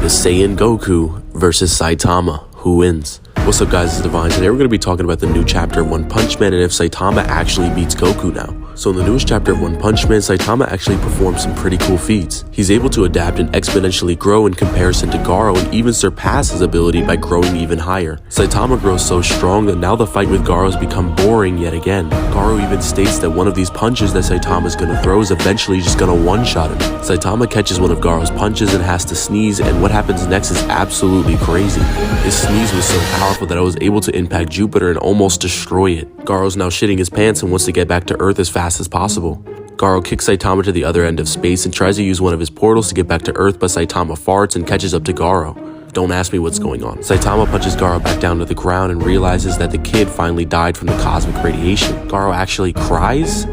The Saiyan Goku versus Saitama. Who wins? What's up guys, it's Divine. Today we're going to be talking about the new chapter of One Punch Man and if Saitama actually beats Goku now. So in the newest chapter of One Punch Man, Saitama actually performs some pretty cool feats. He's able to adapt and exponentially grow in comparison to Garo and even surpass his ability by growing even higher. Saitama grows so strong that now the fight with Garo has become boring yet again. Garo even states that one of these punches that Saitama is going to throw is eventually just going to one-shot him. Saitama catches one of Garo's punches and has to sneeze, and what happens next is absolutely crazy. His sneeze was so powerful that I was able to impact Jupiter and almost destroy it. Garo's now shitting his pants and wants to get back to Earth as fast as possible. Garo kicks Saitama to the other end of space and tries to use one of his portals to get back to Earth, but Saitama farts and catches up to Garo. Don't ask me what's going on. Saitama punches Garo back down to the ground and realizes that the kid finally died from the cosmic radiation. Garo actually cries?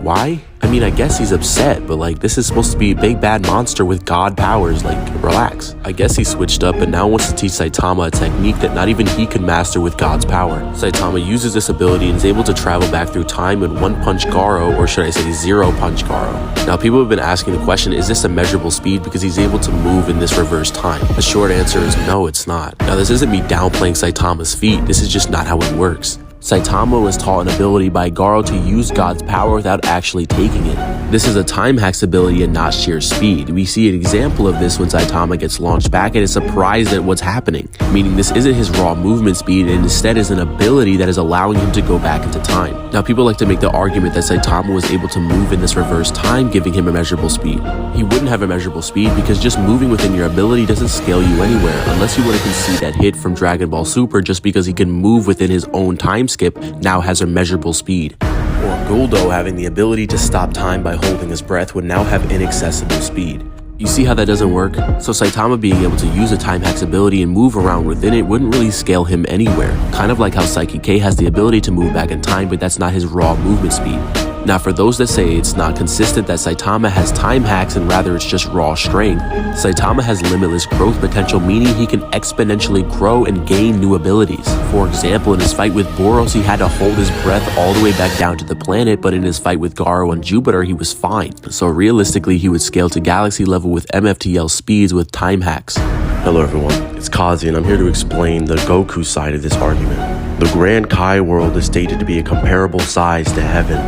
Why? I mean, I guess he's upset, but like, this is supposed to be a big bad monster with god powers, like, relax. I guess he switched up and now wants to teach Saitama a technique that not even he could master with God's power. Saitama uses this ability and is able to travel back through time and one-punch Garo, or should I say zero-punch Garo. Now, people have been asking the question, is this a measurable speed because he's able to move in this reverse time? The short answer is no, it's not. Now, this isn't me downplaying Saitama's feat, this is just not how it works. Saitama was taught an ability by Garo to use God's power without actually taking it. This is a time hack's ability and not sheer speed. We see an example of this when Saitama gets launched back and is surprised at what's happening, meaning this isn't his raw movement speed and instead is an ability that is allowing him to go back into time. Now, people like to make the argument that Saitama was able to move in this reverse time, giving him a measurable speed. He wouldn't have a measurable speed because just moving within your ability doesn't scale you anywhere, unless you want to concede that hit from Dragon Ball Super just because he can move within his own time skip now has a measurable speed. Or Guldo having the ability to stop time by holding his breath would now have inaccessible speed. You see how that doesn't work? So Saitama being able to use a time hack's ability and move around within it wouldn't really scale him anywhere. Kind of like how Psyche K has the ability to move back in time, but that's not his raw movement speed. Now, for those that say it's not consistent that Saitama has time hacks and rather it's just raw strength, Saitama has limitless growth potential, meaning he can exponentially grow and gain new abilities. For example, in his fight with Boros, he had to hold his breath all the way back down to the planet, but in his fight with Garo and Jupiter, he was fine. So realistically, he would scale to galaxy level with MFTL speeds with time hacks. Hello everyone, it's Kazi and I'm here to explain the Goku side of this argument. The Grand Kai world is stated to be a comparable size to heaven,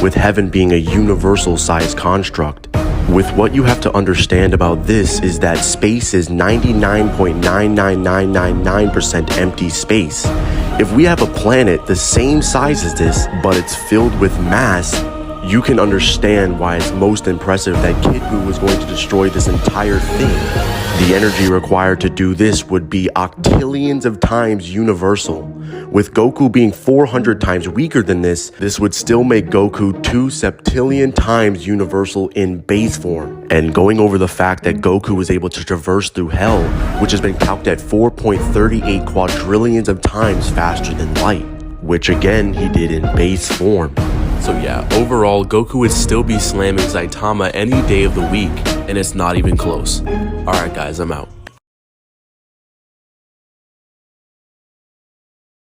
with heaven being a universal size construct. With what you have to understand about this is that space is 99.99999% empty space. If we have a planet the same size as this, but it's filled with mass, you can understand why it's most impressive that Kid Buu was going to destroy this entire thing. The energy required to do this would be octillions of times universal. With Goku being 400 times weaker than this, this would still make Goku 2 septillion times universal in base form. And going over the fact that Goku was able to traverse through hell, which has been calculated at 4.38 quadrillions of times faster than light, which again he did in base form. So yeah, overall, Goku would still be slamming Saitama any day of the week, and it's not even close. Alright guys, I'm out.